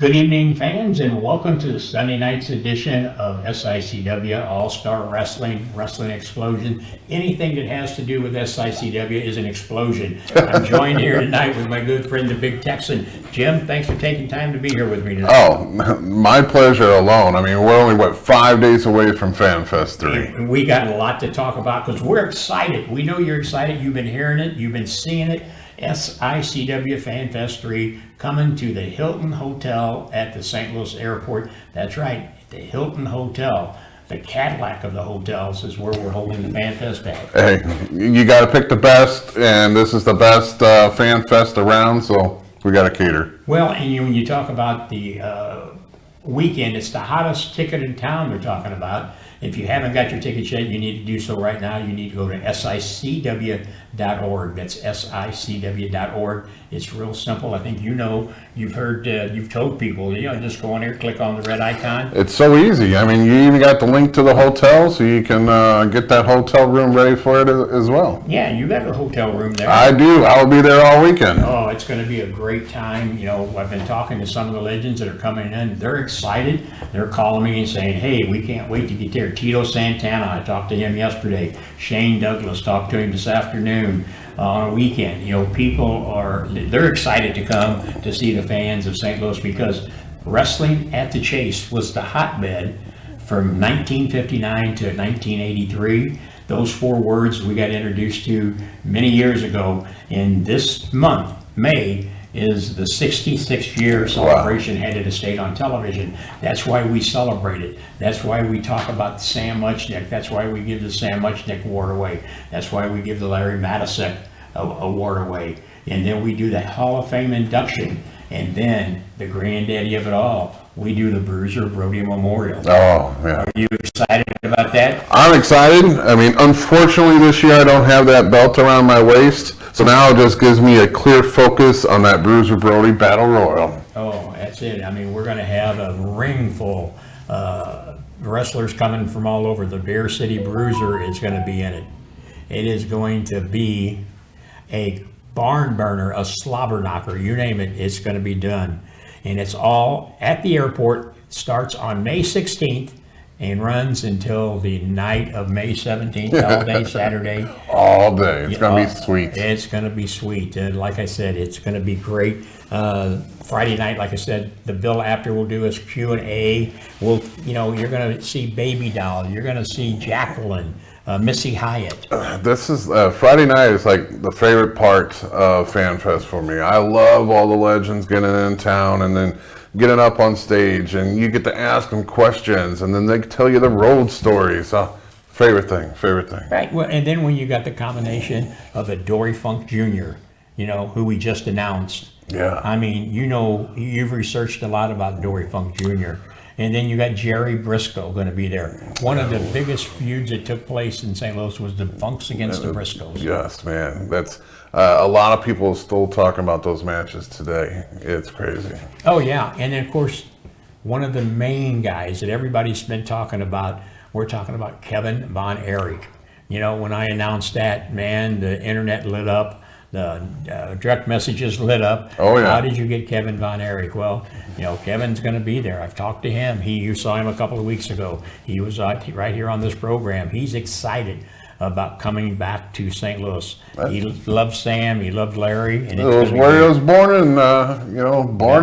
Good evening, fans, and welcome to the Sunday night's edition of SICW All-Star Wrestling, Wrestling Explosion. Anything that has to do with SICW is an explosion. I'm joined here tonight with my good friend, the Big Texan. Jim, thanks for taking time to be here with me tonight. Oh, my pleasure alone. I mean, we're only, 5 days away from FanFest 3. And we got a lot to talk about because we're excited. We know you're excited. You've been hearing it. You've been seeing it. SICW FanFest 3 coming to the Hilton Hotel at the St. Louis Airport. That's right, the Hilton Hotel. The Cadillac of the hotels is where we're holding the FanFest at. Hey, you got to pick the best, and this is the best FanFest around, so we got to cater. Well, and when you talk about the weekend, it's the hottest ticket in town they're talking about. If you haven't got your tickets yet, you need to do so right now. You need to go to SICW.org. That's SICW.org. It's real simple. I think you've heard, you've told people, just go on there, click on the red icon. It's so easy. I mean, you even got the link to the hotel, so you can get that hotel room ready for it as well. Yeah, you got a hotel room there. I do. I'll be there all weekend. Oh, it's going to be a great time. I've been talking to some of the legends that are coming in. They're excited. They're calling me and saying, hey, we can't wait to get there. Tito Santana, I talked to him yesterday. Shane Douglas, talked to him this afternoon on a weekend. They're excited to come to see the fans of St. Louis because wrestling at the Chase was the hotbed from 1959 to 1983. Those 4 words we got introduced to many years ago. And this month, May, is the 66th year celebration headed to state on television. That's why we celebrate it. That's why we talk about Sam Muchnick. That's why we give the Sam Muchnick Award away. That's why we give the Larry Matisek Award away. And then we do the Hall of Fame induction. And then the granddaddy of it all, we do the Bruiser Brody Memorial. Oh, yeah. Are you excited about that? I'm excited. I mean, unfortunately this year I don't have that belt around my waist. So now it just gives me a clear focus on that Bruiser Brody Battle Royal. Oh, that's it. I mean, we're going to have a ring full wrestlers coming from all over. The Bear City Bruiser is going to be in it. It is going to be a barn burner, a slobber knocker, you name it, it's going to be done. And it's all at the airport. It starts on May 16th. And runs until the night of May 17th, all day Saturday. All day. It's going to be sweet. It's going to be sweet. And like I said, it's going to be great. Friday night, like I said, the Bill Apter will do his Q&A. You're going to see Baby Doll. You're going to see Jacqueline, Missy Hyatt. This is Friday night is like the favorite part of FanFest for me. I love all the legends getting in town and then getting up on stage, and you get to ask them questions, and then they tell you the road stories. Favorite thing. Right. Well, and then when you got the combination of a Dory Funk Jr., who we just announced. Yeah. I mean, you've researched a lot about Dory Funk Jr. And then you got Jerry Briscoe going to be there. One of the biggest feuds that took place in St. Louis was the Funks against the Briscoes. Yes, man. That's a lot of people still talking about those matches today. It's crazy. Oh, yeah. And then, of course, one of the main guys that everybody's been talking about, we're talking about Kevin Von Erich. When I announced that, man, the internet lit up. The direct messages lit up. Oh, yeah. How did you get Kevin Von Erich? Well, Kevin's going to be there. I've talked to him. You saw him a couple of weeks ago. He was right here on this program. He's excited about coming back to St. Louis. He loved Sam. He loved Larry. And it was where he was born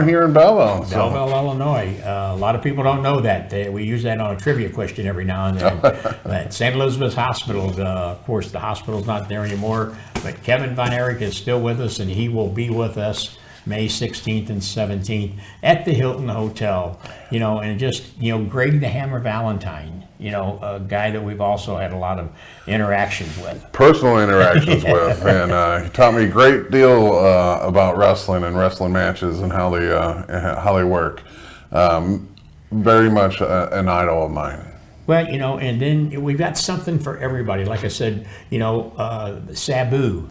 here in Belleville. Belleville, Illinois. A lot of people don't know that. We use that on a trivia question every now and then. At St. Elizabeth's Hospital, of course, the hospital's not there anymore, but Kevin Von Erich is still with us, and he will be with us May 16th and 17th at the Hilton Hotel. And just, Greg the Hammer Valentine, a guy that we've also had a lot of interactions with. Personal interactions with. And he taught me a great deal about wrestling and wrestling matches and how they work. Very much an idol of mine. Well, and then we've got something for everybody. Like I said, Sabu.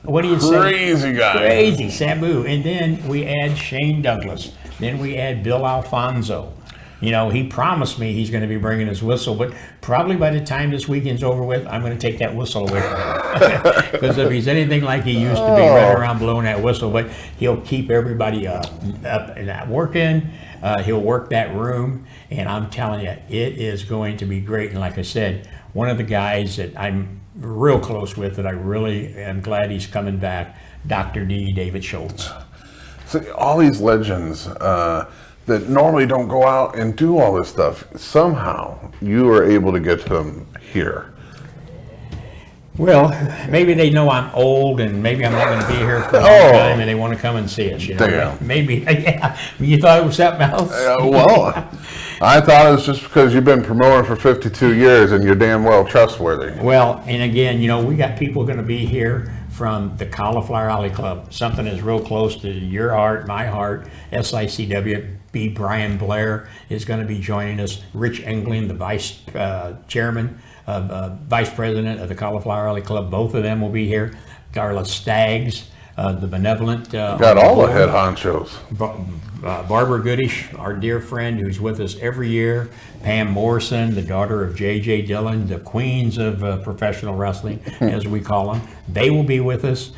What do you say? Crazy guy. Crazy, Sabu. And then we add Shane Douglas. Then we add Bill Alfonso. You know, he promised me he's going to be bringing his whistle, but probably by the time this weekend's over with, I'm going to take that whistle away from him. Because if he's anything like he used to be, running around blowing that whistle, but he'll keep everybody up and working. He'll work that room, and I'm telling you, it is going to be great. And like I said, one of the guys that I'm real close with, that I really am glad he's coming back, Dr. D. David Schultz. So all these legends that normally don't go out and do all this stuff, somehow you are able to get to them here. Well, maybe they know I'm old and maybe I'm not going to be here for a long time and they want to come and see us. You know? Damn. Maybe, yeah. You thought it was something else? Well, I thought it was just because you've been promoting for 52 years and you're damn well trustworthy. Well, and again, you know, we got people going to be here from the Cauliflower Alley Club, something that's real close to your heart, my heart. SICW, B. Brian Blair is going to be joining us. Rich Engling, the vice chairman, vice president of the Cauliflower Alley Club, both of them will be here. Darla Staggs, the benevolent. Got all the head honchos. Barbara Goodish, our dear friend who's with us every year. Pam Morrison, the daughter of J.J. Dillon, the queens of professional wrestling, as we call them. They will be with us.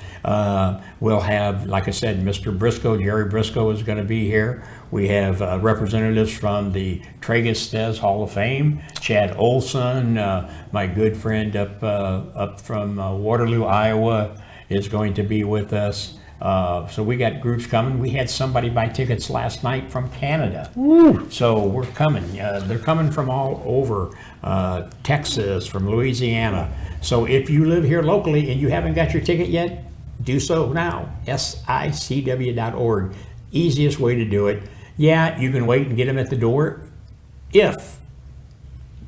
We'll have, like I said, Mr. Briscoe, Jerry Briscoe is going to be here. We have representatives from the Tragus Hall of Fame, Chad Olson, my good friend up from Waterloo, Iowa, is going to be with us. So we got groups coming. We had somebody buy tickets last night from Canada. Woo. So we're coming. They're coming from all over, Texas, from Louisiana. So if you live here locally and you haven't got your ticket yet, do so now. SICW.org. Easiest way to do it. Yeah, you can wait and get them at the door if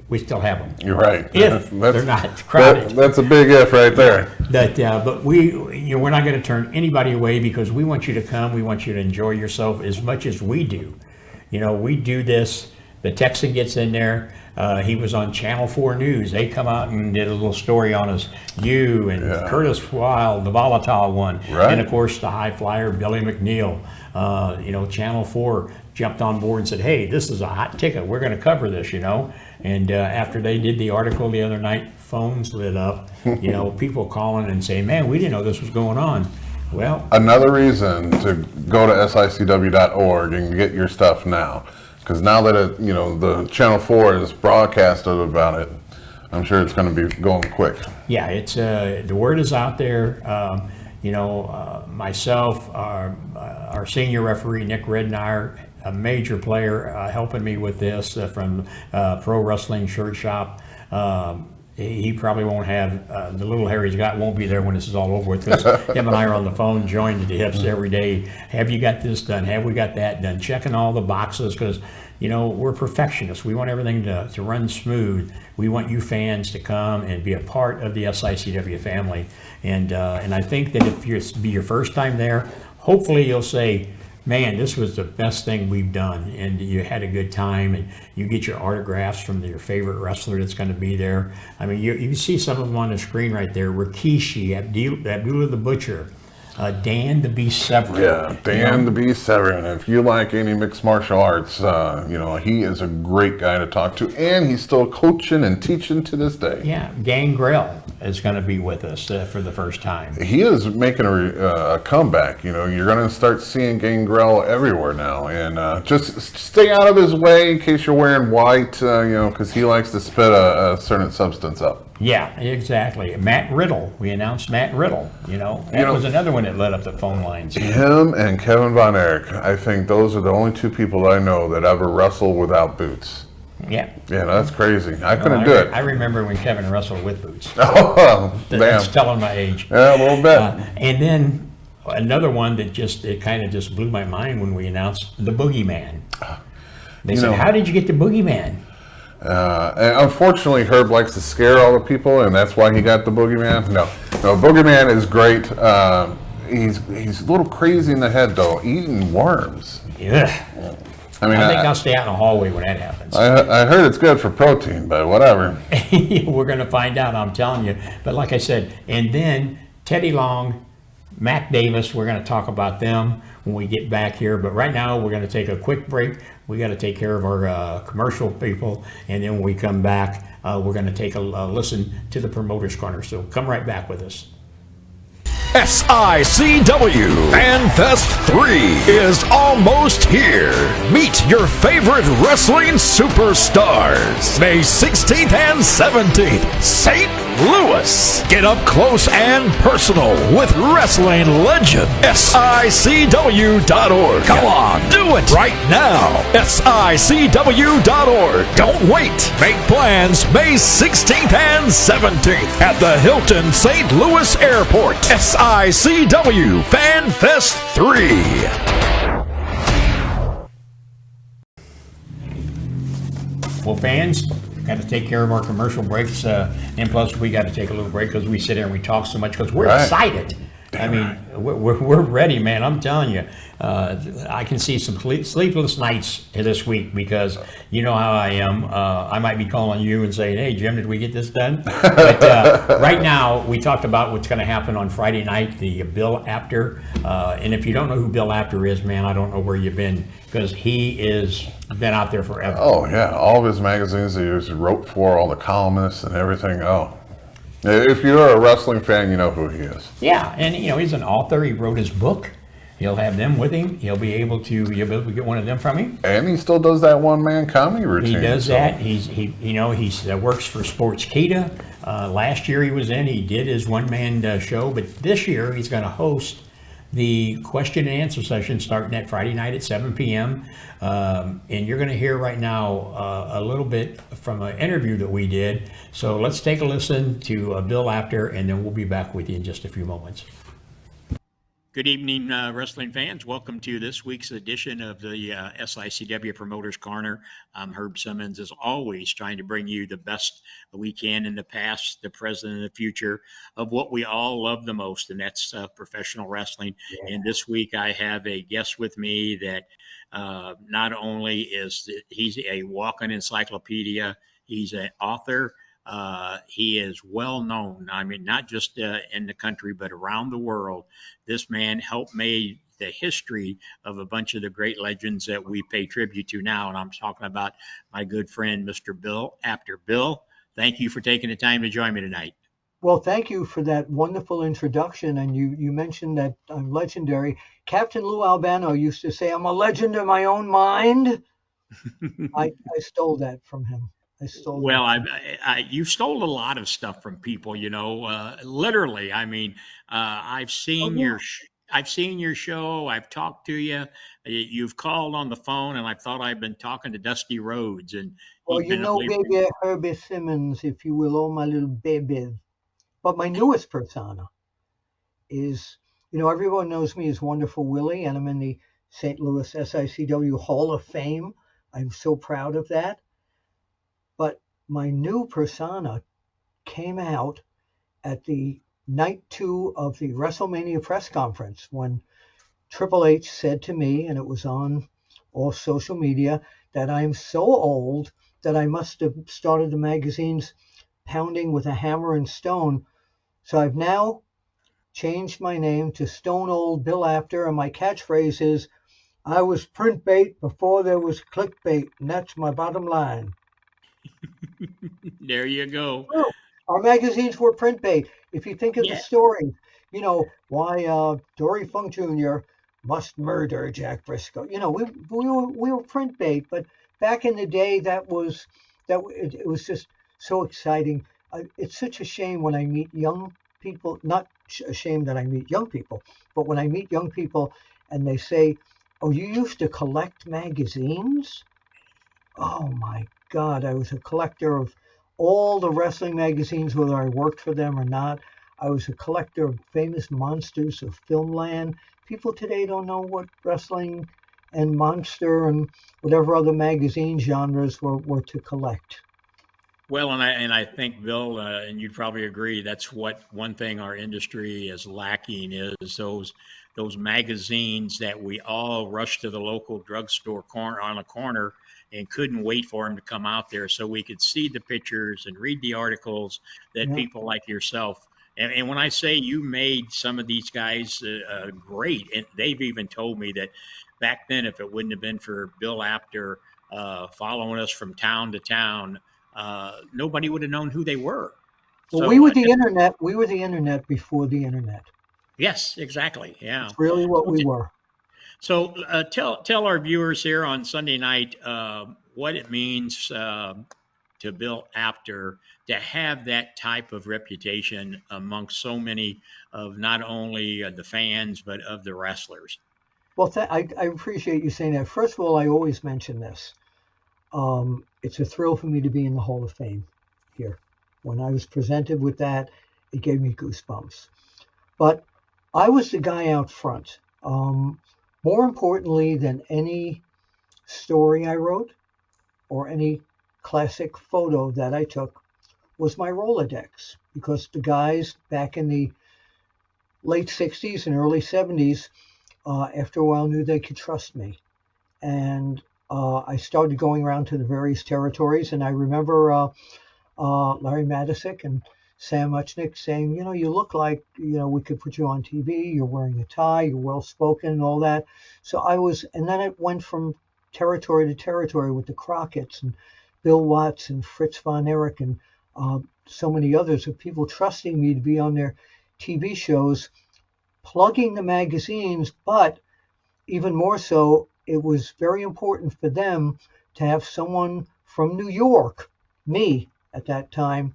we still have them. You're right. If they're not crowded. That's a big if right there. But we're not going to turn anybody away because we want you to come. We want you to enjoy yourself as much as we do. You know, we do this. The Texan gets in there. He was on Channel 4 News. They come out and did a little story on us. You and Curtis Wild, the volatile one. Right. And of course, the high flyer, Billy McNeil. Channel 4 jumped on board and said, hey, this is a hot ticket. We're going to cover this, you know. And after they did the article the other night, phones lit up. You know, people calling and saying, man, we didn't know this was going on. Well, another reason to go to SICW.org and get your stuff now. Because now that the Channel 4 is broadcasted about it, I'm sure it's going to be going quick. Yeah, it's the word is out there. Myself, our senior referee Nick Rednire, a major player, helping me with this from Pro Wrestling Shirt Shop. He probably won't have the little hair he's got won't be there when this is all over with, because him and I are on the phone joined at the hips every day. Have you got this done? Have we got that done? Checking all the boxes, because we're perfectionists. We want everything to run smooth. We want you fans to come and be a part of the SICW family. And I think that if it's be your first time there, hopefully you'll say, man, this was the best thing we've done, and you had a good time, and you get your autographs from your favorite wrestler that's going to be there. I mean, you can see some of them on the screen right there. Rikishi, Abdullah the Butcher, Dan the Beast Severin. Yeah, Dan the Beast Severin. If you like any mixed martial arts, he is a great guy to talk to, and he's still coaching and teaching to this day. Yeah, Gangrel is going to be with us for the first time. He is making a comeback. You're going to start seeing Gangrel everywhere now, and just stay out of his way in case you're wearing white, because he likes to spit a certain substance up. Yeah, exactly. Matt Riddle. We announced Matt Riddle. That was another one that lit up the phone lines. Him and Kevin Von Erich. I think those are the only two people that I know that ever wrestle without boots. Yeah. Yeah, that's crazy. I couldn't do it. I remember when Kevin wrestled with boots. Oh, That's telling my age. Yeah, a little bit. And then another one that it kind of just blew my mind when we announced the Boogeyman. They said, how did you get the Boogeyman? And unfortunately, Herb likes to scare all the people, and that's why he got the Boogeyman. No, Boogeyman is great. He's a little crazy in the head, though, eating worms. Yeah. I think I'll stay out in the hallway when that happens. I heard it's good for protein, but whatever. We're going to find out, I'm telling you. But like I said, and then Teddy Long, Mac Davis, we're going to talk about them. when we get back here. But right now, we're going to take a quick break. We got to take care of our commercial people, and then when we come back, we're going to take a listen to the Promoters Corner. So come right back with us. SICW FanFest 3 is almost here. Meet your favorite wrestling superstars. May 16th and 17th, St. Louis. Get up close and personal with wrestling legend. SICW.org. Come on, do it right now. SICW.org. Don't wait. Make plans May 16th and 17th at the Hilton St. Louis Airport. SICW FanFest 3. Well, fans, got to take care of our commercial breaks, and plus we got to take a little break because we sit here and we talk so much because we're excited. I mean, we're ready, man. I'm telling you, I can see some sleepless nights this week because you know how I am. I might be calling you and saying, "Hey, Jim, did we get this done?" But right now, we talked about what's going to happen on Friday night, the Bill Apter. And if you don't know who Bill Apter is, man, I don't know where you've been because he is been out there forever. Oh yeah, all of his magazines that he wrote for, all the columnists and everything. Oh. If you're a wrestling fan, you know who he is. Yeah, and you know he's an author. He wrote his book. He'll have them with him. You'll be able to get one of them from him. And he still does that one-man comedy routine. He does that. He works for Sportskeeda. Last year he was in. He did his one-man show, but this year he's going to host the question and answer session starting at Friday night at 7 p.m. And you're going to hear right now a little bit from an interview that we did. So let's take a listen to Bill Apter, and then we'll be back with you in just a few moments. Good evening, wrestling fans. Welcome to this week's edition of the SICW Promoters Corner. I'm Herb Simmons, as always, trying to bring you the best we can in the past, the present, and the future of what we all love the most, and that's professional wrestling. Yeah. And this week I have a guest with me that not only he's a walking encyclopedia, he's an author. He is well known. I mean, not just in the country, but around the world. This man helped made the history of a bunch of the great legends that we pay tribute to now. And I'm talking about my good friend, Mr. Bill Apter. Bill, thank you for taking the time to join me tonight. Well, thank you for that wonderful introduction. And you mentioned that I'm legendary. Captain Lou Albano used to say, "I'm a legend in my own mind." I stole that from him. You stole a lot of stuff from people, you know, literally. I mean, I've seen your show. I've talked to you. You've called on the phone, and I thought I've been talking to Dusty Rhodes. And well, you know, baby Herbie Simmons, if you will, all my little babies. But my newest persona is, you know, everyone knows me as Wonderful Willie, and I'm in the St. Louis SICW Hall of Fame. I'm so proud of that. But my new persona came out at the night 2 of the WrestleMania press conference when Triple H said to me, and it was on all social media, that I'm so old that I must have started the magazines pounding with a hammer and stone. So I've now changed my name to Stone Old Bill Apter, and my catchphrase is, "I was print bait before there was clickbait," and that's my bottom line. There you go. Our magazines were print bait. If you think of the story, you know, why Dory Funk Jr. must murder Jack Briscoe. You know, we were print bait, but back in the day, it was just so exciting. It's such a shame when I meet young people, not a shame that I meet young people, but when I meet young people and they say, "Oh, you used to collect magazines?" Oh my God, I was a collector of all the wrestling magazines, whether I worked for them or not. I was a collector of famous monsters of Filmland. People today don't know what wrestling and monster and whatever other magazine genres were to collect. Well, and I think, Bill, and you'd probably agree, that's what one thing our industry is lacking is those magazines that we all rush to the local drugstore on a corner and couldn't wait for them to come out there so we could see the pictures and read the articles that people like yourself And when I say you made some of these guys great, and they've even told me that back then, if it wouldn't have been for Bill Apter following us from town to town, nobody would have known who they were. Well, we So, were the internet. We were the internet before the internet. yes, exactly. Yeah. It's really what So, we were. tell our viewers here on Sunday night what it means to Bill Apter to have that type of reputation amongst so many of not only the fans but of the wrestlers. Well, I appreciate you saying that. First of all, I always mention this. It's a thrill for me to be in the Hall of Fame here. When I was presented with that, it gave me goosebumps. But I was the guy out front. More importantly than any story I wrote or any classic photo that I took was my Rolodex, because the guys back in the late 60s and early 70s, after a while, knew they could trust me. And I started going around to the various territories, and I remember Larry Matisick and Sam Muchnick saying, you look like, we could put you on TV, you're wearing a tie, you're well-spoken and all that. So and then it went from territory to territory with the Crockett's and Bill Watts and Fritz von Erich and so many others, of people trusting me to be on their TV shows, plugging the magazines. But even more so, it was very important for them to have someone from New York, me at that time,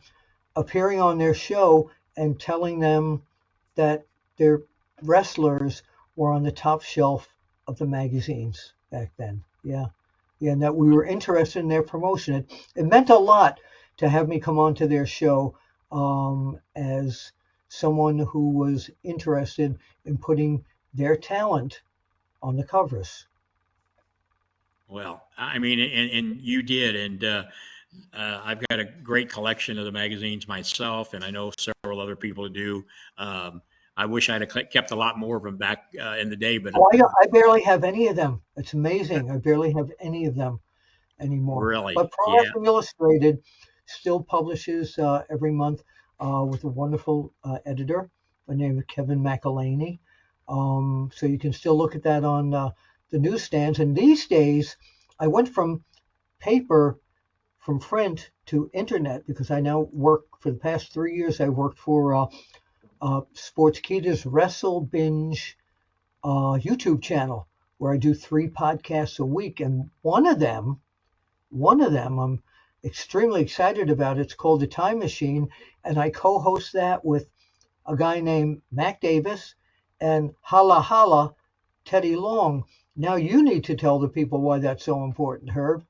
appearing on their show and telling them that their wrestlers were on the top shelf of the magazines back then. Yeah. And that we were interested in their promotion. It meant a lot to have me come onto their show as someone who was interested in putting their talent on the covers. Well, I mean, and you did, and I've got a great collection of the magazines myself, and I know several other people do. I wish I'd have kept a lot more of them back in the day, but I barely have any of them. It's amazing. I barely have any of them anymore. really, But Pro yeah, Wrestling Illustrated still publishes every month with a wonderful editor by the name of Kevin McElhaney. So you can still look at that on the newsstands. And these days, I went from paper, from print to internet, because I now work, for the past 3 years, I worked for Sportskeeda's Wrestle Binge YouTube channel, where I do 3 podcasts a week. And one of them I'm extremely excited about. It's called The Time Machine, and I co-host that with a guy named Mac Davis and Hala Hala Teddy Long. Now you need to tell the people why that's so important, Herb.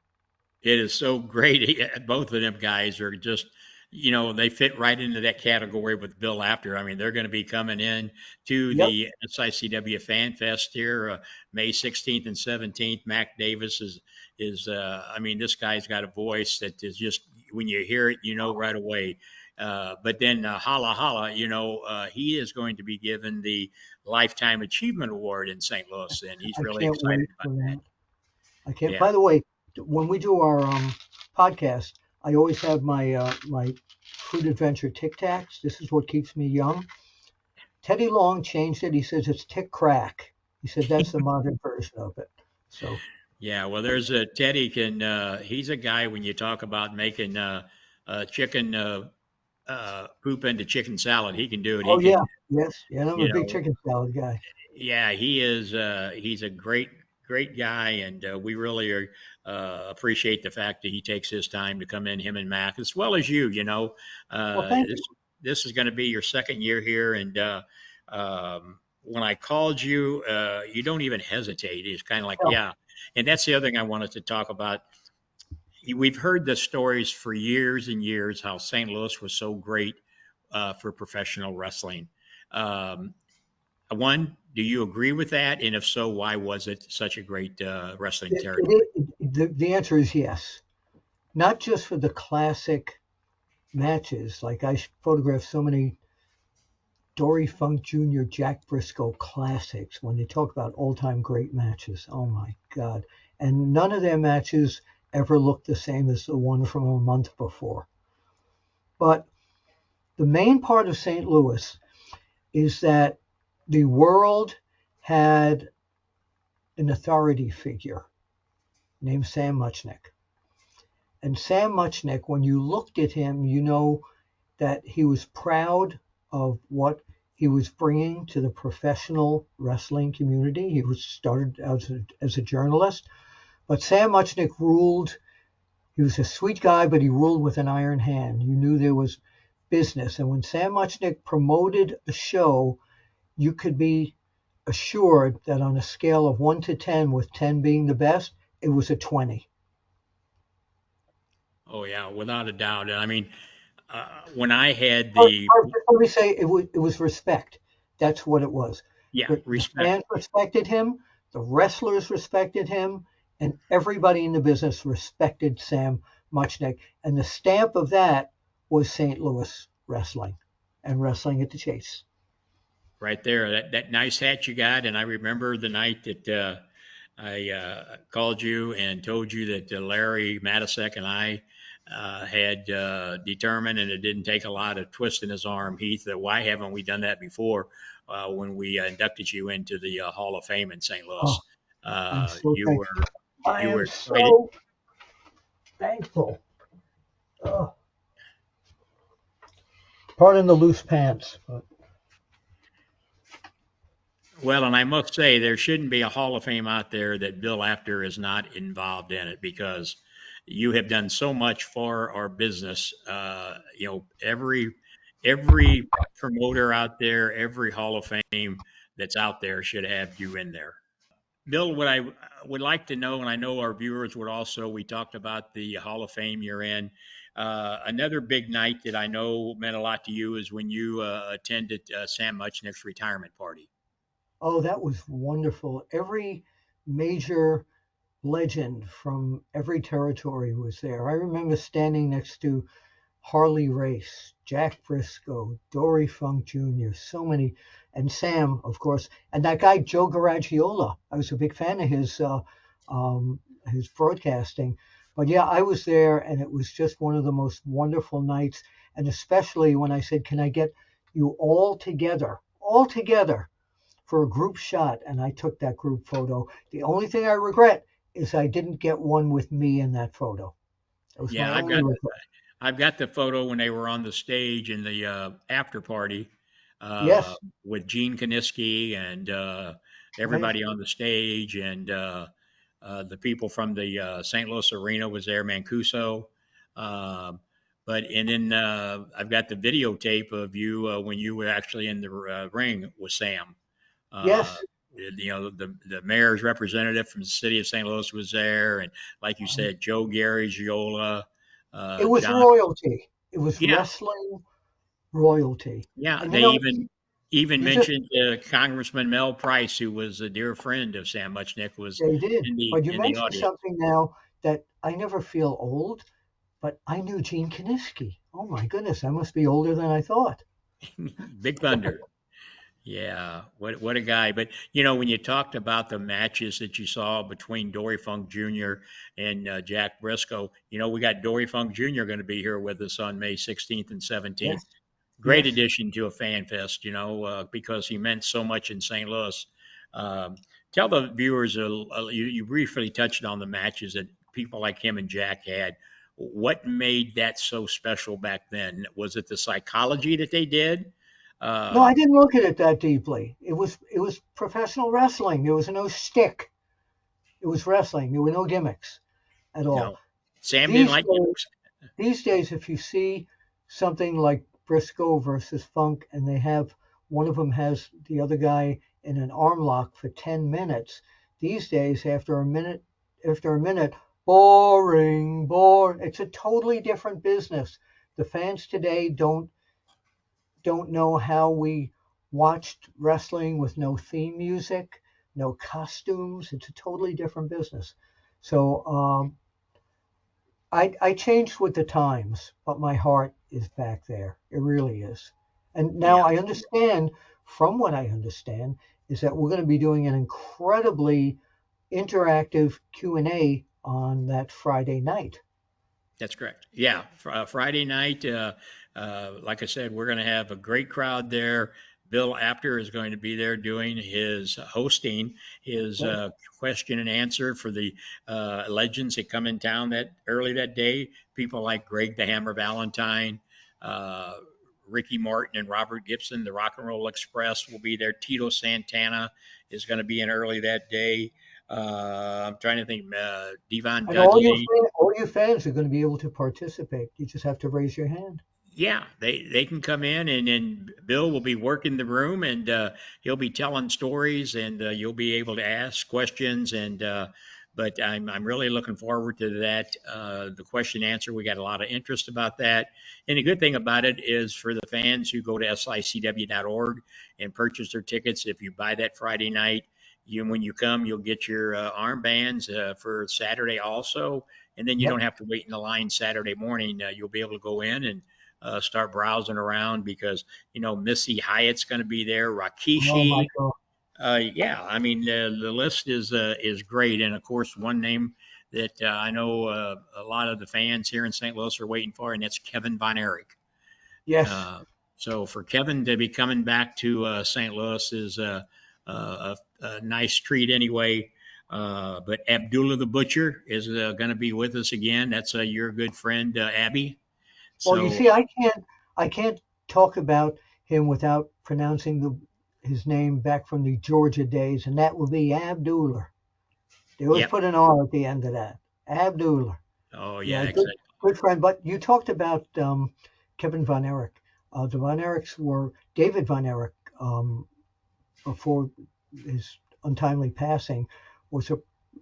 it is so great. Both of them guys are just, they fit right into that category with Bill Apter. I mean, they're going to be coming in to Yep. the SICW FanFest here, May 16th and 17th. Mac Davis I mean, this guy's got a voice that is just, when you hear it, right away. But then Hala Hala, he is going to be given the Lifetime Achievement Award in St. Louis, and he's I really can't excited wait about for that. that. I can't. Yeah. By the way, when we do our podcast, I always have my my Food Adventure Tic Tacs. This is what keeps me young. Teddy Long changed it. He says it's Tic Crack. He said that's the modern version of it. So Yeah, well, there's a Teddy he's a guy when you talk about making chicken poop into chicken salad, he can do it. He oh yeah, can, yes, yeah. I'm a you big know, chicken salad guy. yeah, he's a great guy, and we really appreciate the fact that he takes his time to come in, him and Mac, as well as you. Well, thank This you. this is going to be your second year here, and when I called you, you don't even hesitate. It's kind of like, Yeah, yeah. And that's the other thing I wanted to talk about. We've heard the stories for years and years how St. Louis was so great for professional wrestling. Um, One, do you agree with that? And if so, why was it such a great wrestling territory? the answer is yes. Not just for the classic matches. Like I photographed so many Dory Funk Jr., Jack Briscoe classics when they talk about all-time great matches. Oh my God. And none of their matches ever looked the same as the one from a month before. But the main part of St. Louis is that the world had an authority figure named Sam Muchnick. And Sam Muchnick, when you looked at him, you know that he was proud of what he was bringing to the professional wrestling community. He was started as a journalist, but Sam Muchnick ruled. He was a sweet guy, but he ruled with an iron hand. You knew there was business. And when Sam Muchnick promoted a show, you could be assured that on a scale of 1 to 10, with 10 being the best, it was a 20. Oh yeah, without a doubt. And I mean, when I had Let me say it was respect. That's what it was. The respect. fans respected him, the wrestlers respected him, and everybody in the business respected Sam Muchnick. And the stamp of that was St. Louis wrestling and wrestling at the Chase. Right there, that nice hat you got. And I remember the night that I called you and told you that Larry Matisek and I had determined, and it didn't take a lot of twisting his arm, Heath, that why haven't we done that before when we inducted you into the Hall of Fame in St. Louis. I'm so You thankful. were I you am were excited. so thankful. Pardon the loose pants. But Well, and I must say, there shouldn't be a Hall of Fame out there that Bill Apter is not involved in it, because you have done so much for our business. Every promoter out there, every Hall of Fame that's out there should have you in there. Bill, what I would like to know, and I know our viewers would also, we talked about the Hall of Fame you're in. Another big night that I know meant a lot to you is when you attended Sam Muchnick's retirement party. oh, that was wonderful. Every major legend from every territory was there. I remember standing next to Harley Race, Jack Briscoe, Dory Funk Jr., so many, and Sam, of course, and that guy Joe Garagiola. I was a big fan of his broadcasting. But yeah, I was there, and it was just one of the most wonderful nights. And especially when I said, "Can I get you all together for a group shot?" And I took that group photo. The only thing I regret is I didn't get one with me in that photo. That was Yeah, my only regret. I've got the photo when they were on the stage in the after party Yes, with Gene Kaniski and right. everybody on the stage, and the people from the St. Louis Arena was there, Mancuso. Um, and then I've got the videotape of you when you were actually in the ring with Sam. Uh, Yes, the mayor's representative from the city of St. Louis was there, and like you said, Joe Gary, Giola, it was John. royalty. It was Yeah, wrestling royalty. yeah. And They even you just mentioned Congressman Mel Price, who was a dear friend of Sam Muchnick, was they did. But you in the mentioned audience. something now that I never feel old, but I knew Gene Kaniski. Oh my goodness, I must be older than I thought. Big Thunder. Yeah, what a guy! But when you talked about the matches that you saw between Dory Funk Jr. and Jack Briscoe, we got Dory Funk Jr. going to be here with us on May 16th and 17th. Yes, Great yes. addition to a fan fest, because he meant so much in St. Louis. Um, Tell the viewers, you briefly touched on the matches that people like him and Jack had. What made that so special back then? Was it the psychology that they did? No, Uh, I didn't look at it that deeply. It was professional wrestling. There was no stick. It was wrestling. There were no gimmicks at you all. know, Sam didn't These like days, gimmicks. these days, if you see something like Briscoe versus Funk, and they have one of them has the other guy in an arm lock for 10 minutes, these days, after a minute, boring, boring. It's a totally different business. The fans today don't know how we watched wrestling with no theme music, no costumes. It's a totally different business. So I changed with the times, but my heart is back there. It really is. And now Yeah. I understand, from what I understand, is that we're going to be doing an incredibly interactive Q&A on that Friday night. That's correct. Yeah, Friday night. Like I said, we're going to have a great crowd there. Bill Apter is going to be there doing his hosting, his Good. question and answer for the legends that come in town that early that day. People like Greg the Hammer Valentine, uh, Ricky Martin, and Robert Gibson. The Rock and Roll Express will be there. Tito Santana is going to be in early that day. I'm trying to think. Devon And Dudley. all you fans are going to be able to participate. You just have to raise your hand. Yeah, they can come in, and then Bill will be working the room, and he'll be telling stories, and you'll be able to ask questions. And but I'm really looking forward to that. The question answer, we got a lot of interest about that. And the good thing about it is for the fans who go to SICW.org and purchase their tickets. If you buy that Friday night, when you come, you'll get your armbands for Saturday also, and then you Yep. don't have to wait in the line Saturday morning. You'll be able to go in and start browsing around because Missy Hyatt's going to be there, Oh my Rakishi. God. Yeah, I mean the list is great, and of course one name that I know a lot of the fans here in St. Louis are waiting for, and that's Kevin Von Erich. Yes. Uh, so for Kevin to be coming back to St. Louis is a nice treat anyway. But Abdullah the Butcher is going to be with us again. That's your good friend Abby. Well, you So see, I can't talk about him without pronouncing his name back from the Georgia days, and that will be Abdullah. They always yep. put an R at the end of that. Abdullah. Oh yeah, Yeah, exactly. good friend. But you talked about Kevin Von Erich. The Von Erichs were David Von Erich, before his untimely passing, was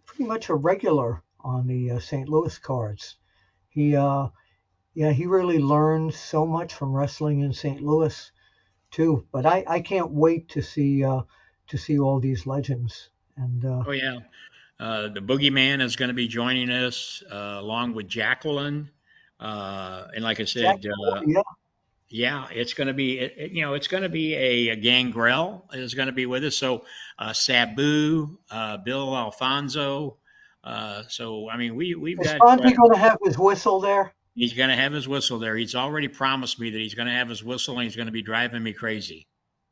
pretty much a regular on the St. Louis cards. He Yeah, he really learned so much from wrestling in St. Louis too. But I can't wait to see all these legends. And Oh yeah. The Boogeyman is going to be joining us along with Jacqueline. And like I Jack, said, yeah, yeah, it's going to be, it's going to be a Gangrel is going to be with us. So Sabu, Bill Alfonso. So, I mean, we've is got, Fonzie going to have his whistle there? he's going to have his whistle there. He's already promised me that he's going to have his whistle and he's going to be driving me crazy.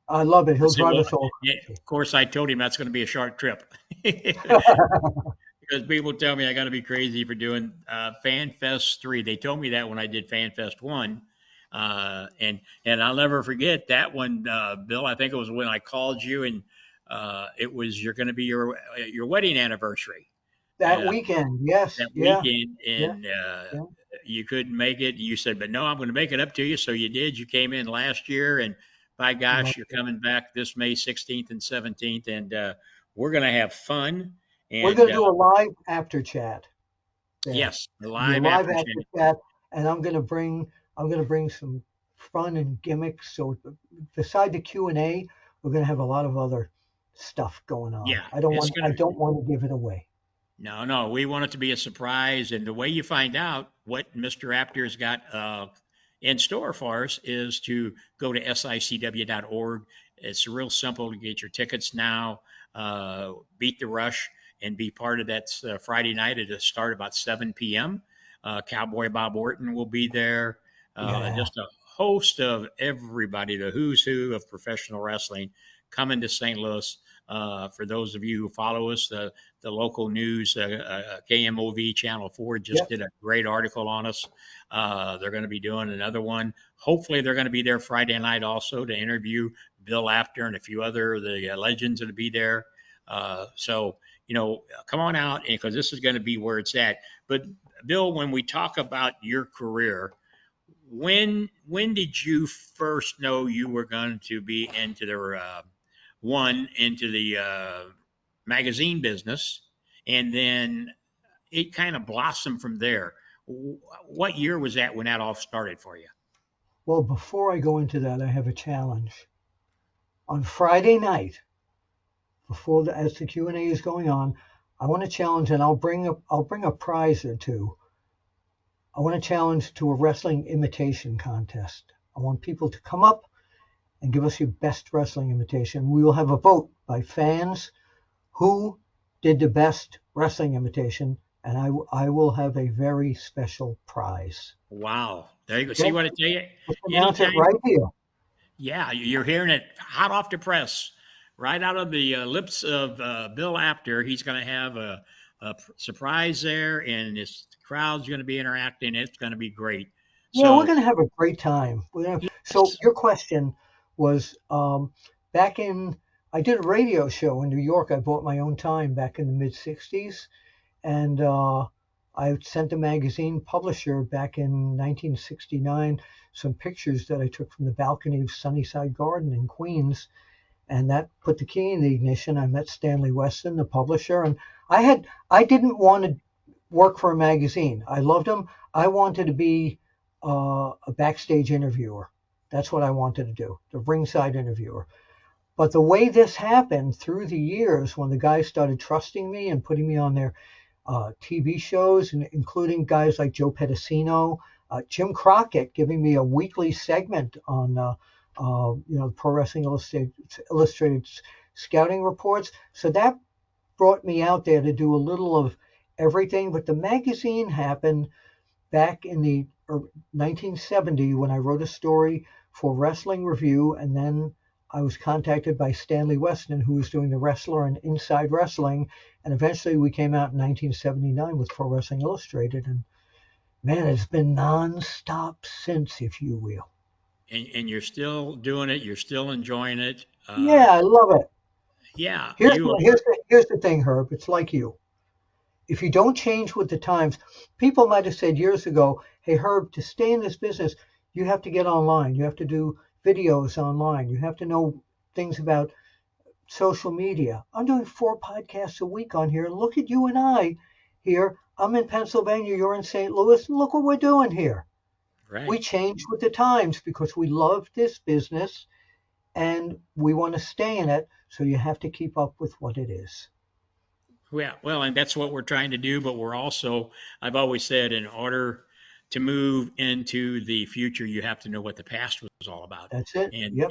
I love it. I He'll said, drive well, us all yeah, crazy. of course, I told him that's going to be a short trip. Because people tell me I got to be crazy for doing FanFest 3. They told me that when I did FanFest 1. And I'll never forget that one, Bill. I think it was when I called you, and it was you're going to be your wedding anniversary That uh, weekend, yes, that yeah, weekend, yeah, and yeah. you couldn't make it. You said, but no, I'm going to make it up to you. So you did. You came in last year, and by Love gosh, you're it. coming back this May 16th and 17th, and we're going to have fun. We're going And to do a live after chat there. yes, the It'll be a live live after after chat. chat, and I'm going to bring some fun and gimmicks. So beside the Q&A, we're going to have a lot of other stuff going on. Yeah, it's I gonna. don't want to give it away. No, no, we want it to be a surprise. And the way you find out what Mr. Apter's got in store for us is to go to SICW.org. It's real simple to get your tickets now, beat the rush, and be part of that Friday night. It'll start about 7 p.m. Cowboy Bob Orton will be there. Yeah. Just a host of everybody, the who's who of professional wrestling coming to St. Louis. For those of you who follow us, the local news, KMOV Channel 4 just Yep. did a great article on us. They're going to be doing another one. Hopefully, they're going to be there Friday night also to interview Bill Apter and a few other of the legends that'll be there. So, come on out because this is going to be where it's at. But, Bill, when we talk about your career, when did you first know you were going to be into the magazine business, and then it kind of blossomed from there. What year was that when that all started for you? Well, before I go into that, I have a challenge. On Friday night, as the Q&A is going on, I want to challenge, and I'll bring a prize or two. I want to challenge to a wrestling imitation contest. I want people to come up and give us your best wrestling imitation. We will have a vote by fans who did the best wrestling imitation and I will have a very special prize. Wow. There you go. See Just, what I tell you? just announce it Anytime, right here. yeah, you're hearing it hot off the press, right out of the lips of Bill Apter. He's going to have a surprise there, and this crowd's going to be interacting. It's going to be great. Yeah, we're So, going to have a great time. So yes. your question was back in, I did a radio show in New York. I bought my own time back in the mid 60s. And I sent a magazine publisher back in 1969 some pictures that I took from the balcony of Sunnyside Garden in Queens. And that put the key in the ignition. I met Stanley Weston, the publisher, and I didn't want to work for a magazine. I loved him. I wanted to be a backstage interviewer. That's what I wanted to do, the ringside interviewer. But the way this happened through the years, when the guys started trusting me and putting me on their TV shows, and including guys like Joe Pedicino, Jim Crockett, giving me a weekly segment on Pro Wrestling Illustrated scouting reports. So that brought me out there to do a little of everything. But the magazine happened back in the 1970 when I wrote a story for Wrestling Review, and then I was contacted by Stanley Weston, who was doing The Wrestler and Inside Wrestling, and eventually we came out in 1979 with Pro Wrestling Illustrated, and man, it's been nonstop since, if you will. And you're still doing it. You're still enjoying it. Yeah, I love it. Yeah, Here's here's the thing, Herb. It's like you. If you don't change with the times, people might have said years ago, hey, Herb, to stay in this business, you have to get online. You have to do videos online. You have to know things about social media. I'm doing 4 podcasts a week on here. Look at you and I here. I'm in Pennsylvania. You're in St. Louis. Look what we're doing here. right. We change with the times because we love this business and we want to stay in it. So you have to keep up with what it is. Yeah, well, and that's what we're trying to do, but we're also, I've always said, in order to move into the future, you have to know what the past was all about. That's it. And Yep.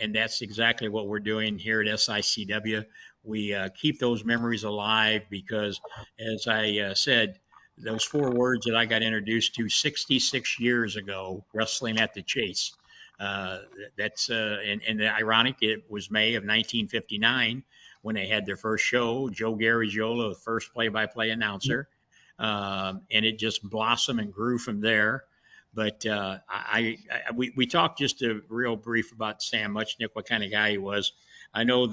and that's exactly what we're doing here at SICW. We keep those memories alive because, as I said, those 4 words that I got introduced to 66 years ago, wrestling at the Chase. That's and the ironic, it was May of 1959 when they had their first show. Joe Garagiola, the first play-by-play announcer, and it just blossomed and grew from there. But we talked just a real brief about Sam Muchnick, what kind of guy he was. I know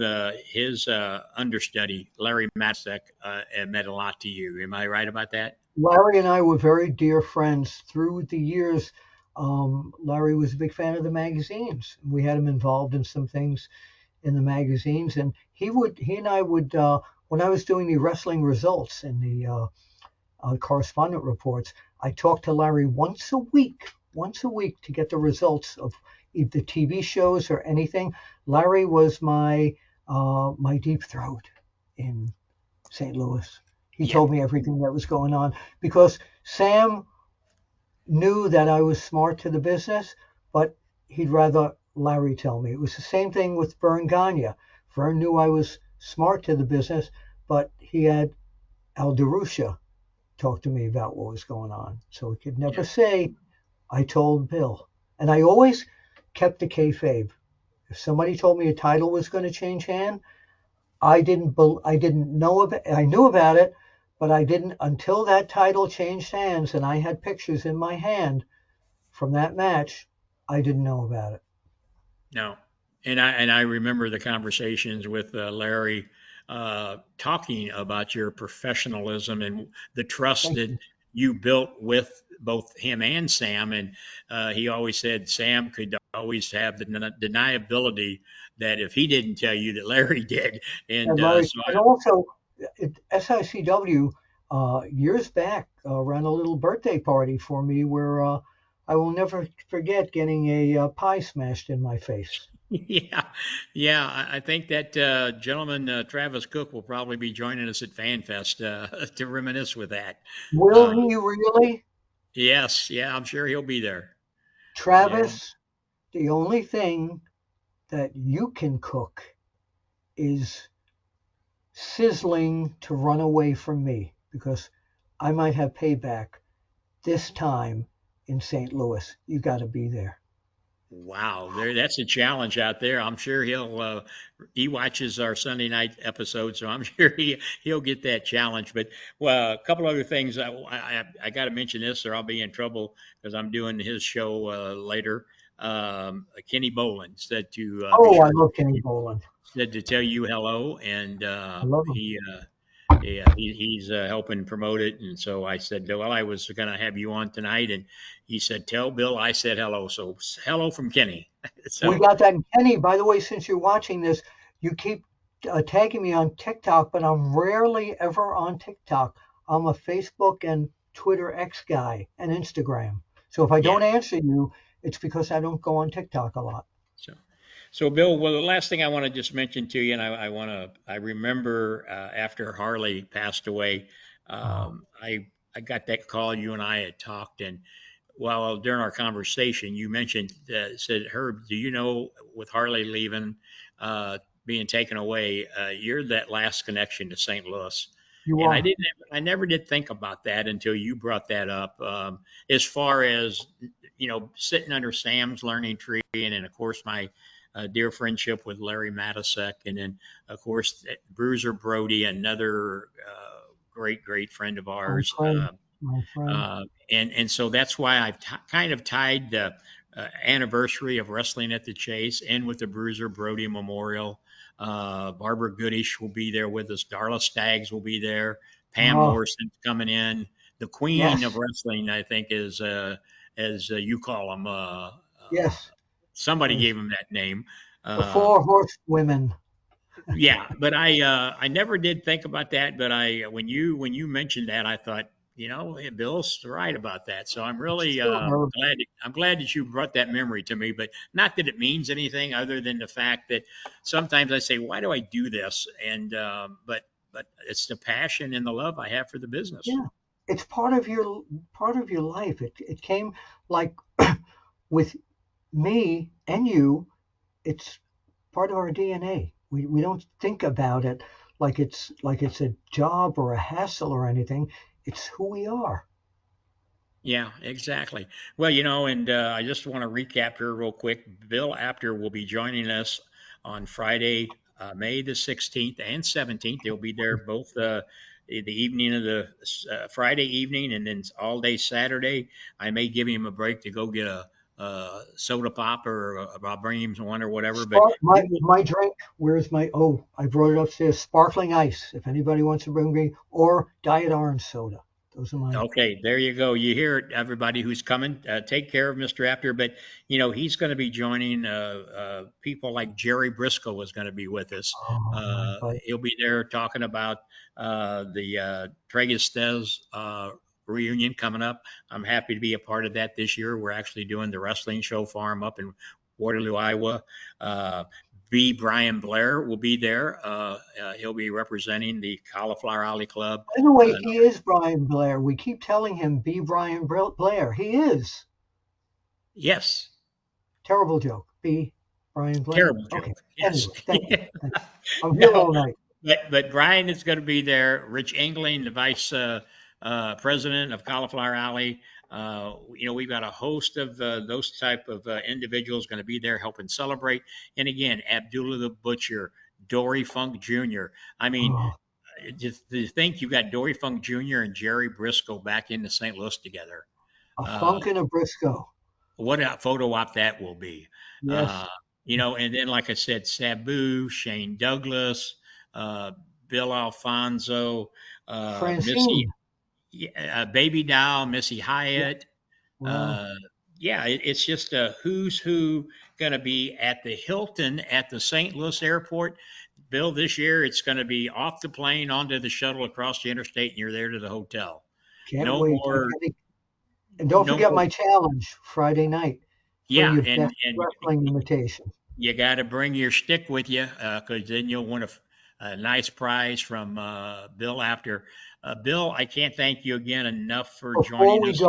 his understudy Larry Matzek meant a lot to you. Am I right about that? Larry and I were very dear friends through the years. Larry was a big fan of the magazines. We had him involved in some things in the magazines, and he and I would when I was doing the wrestling results and the correspondent reports, I talked to Larry once a week to get the results of either TV shows or anything. Larry was my deep throat in St. Louis. He told me everything that was going on because Sam knew that I was smart to the business, but he'd rather Larry tell me. It was the same thing with Vern Gagne. Vern knew I was smart to the business, but he had Al DeRusha talk to me about what was going on. So he could never say, I told Bill. And I always kept the kayfabe. If somebody told me a title was going to change hand, I didn't know of it. I knew about it, but I didn't until that title changed hands and I had pictures in my hand from that match. I didn't know about it. No, and I remember the conversations with Larry talking about your professionalism and the trust Thank that you. you built with both him and Sam. And he always said Sam could always have the deniability that if he didn't tell you, that Larry did. And And Larry, so, and also at SICW years back ran a little birthday party for me where I will never forget getting a pie smashed in my face. yeah, yeah, I think that gentleman Travis Cook will probably be joining us at FanFest to reminisce with that. Will Uh, he really? yes, yeah, I'm sure he'll be there. Yeah. Travis, the only thing that you can cook is sizzling to run away from me because I might have payback this time in St. Louis. You got to be there. Wow, that's a challenge out there. I'm sure he watches our Sunday night episode, so I'm sure he'll get that challenge. But well, a couple other things I got to mention this, or I'll be in trouble because I'm doing his show later. Kenny Bolin said to be Oh, I sure love Kenny Bolin. said to tell you hello, and I love him. he's helping promote it. And so I said, well, I was going to have you on tonight. And he said, tell Bill I said hello. So hello from Kenny. We So, got that. And Kenny, by the way, since you're watching this, you keep tagging me on TikTok, but I'm rarely ever on TikTok. I'm a Facebook and Twitter X guy and Instagram. So if I yeah. don't answer you, it's because I don't go on TikTok a lot. So, so Bill, well, the last thing I want to just mention to you, and I remember after Harley passed away, I got that call. You and I had talked, and well, during our conversation, you mentioned said, Herb, do you know with Harley leaving, being taken away, you're that last connection to St. Louis. You And are. I never did think about that until you brought that up. As far as sitting under Sam's learning tree, and then of course my dear friendship with Larry Matisek, and then of course Bruiser Brody, another great friend of My ours. friend. My friend. And so that's why I've kind of tied the anniversary of Wrestling at the Chase in with the Bruiser Brody Memorial. Barbara Goodish will be there with us. Darla Staggs will be there. Pam Oh, Morrison's coming in. The queen of yes. wrestling, I think, is as you call them. Yes. Somebody Yes. gave him that name. The Uh, four horsewomen. yeah, but I never did think about that. But when you mentioned that, I thought, Bill's right about that. So I'm It's really true, Herb. glad that you brought that memory to me. But not that it means anything other than the fact that sometimes I say, why do I do this? And but it's the passion and the love I have for the business. Yeah. It's part of your life. It came like with me and you, it's part of our DNA. We don't think about it like it's a job or a hassle or anything. It's who we are. Yeah, exactly. Well, and I just want to recap here real quick. Bill Apter will be joining us on Friday, May the 16th and 17th. He'll be there both the evening of the Friday evening and then all day Saturday. I may give him a break to go get a soda pop, or I'll bring him one or whatever. But Spark, my drink. Where's my? Oh, I brought it upstairs. Sparkling ice. If anybody wants to bring me, or diet orange soda. Those are mine. okay, there you go. You hear it, everybody who's coming. Take care of Mr. Apter, but he's going to be joining people like Jerry Briscoe is going to be with us. Oh my God. He'll be there talking about the Tregestes reunion coming up. I'm happy to be a part of that this year. We're actually doing the wrestling show farm up in Waterloo, Iowa. B. Brian Blair will be there. He'll be representing the Cauliflower Alley Club. By the way, he is Brian Blair. We keep telling him be Brian Blair. He is. Yes. Terrible joke. Be Brian Blair. Terrible joke. Okay. Yes. Anyway, thank you. Thank you. I'm here all night. But Brian is going to be there. Rich Engling, the vice president of Cauliflower Alley. We've got a host of those type of individuals going to be there helping celebrate. And again, Abdullah the Butcher, Dory Funk Jr. I mean, Oh, just to think you got Dory Funk Jr. and Jerry Briscoe back into St. Louis together. a Funk and a Briscoe. What a photo op that will be. Yes. And then, like I said, Sabu, Shane Douglas, Bill Alfonso, Missy, Francine. Baby Doll, Missy Hyatt. Wow. It's just a who's who going to be at the Hilton at the St. Louis airport. Bill, this year it's going to be off the plane onto the shuttle across the interstate, and you're there to the hotel. Can't No wait. more. And don't No forget more. my challenge Friday night for Yeah, your and best wrestling imitation. you got to bring your stick with you because then you'll win a nice prize from Bill Apter. Bill, I can't thank you again enough for joining us.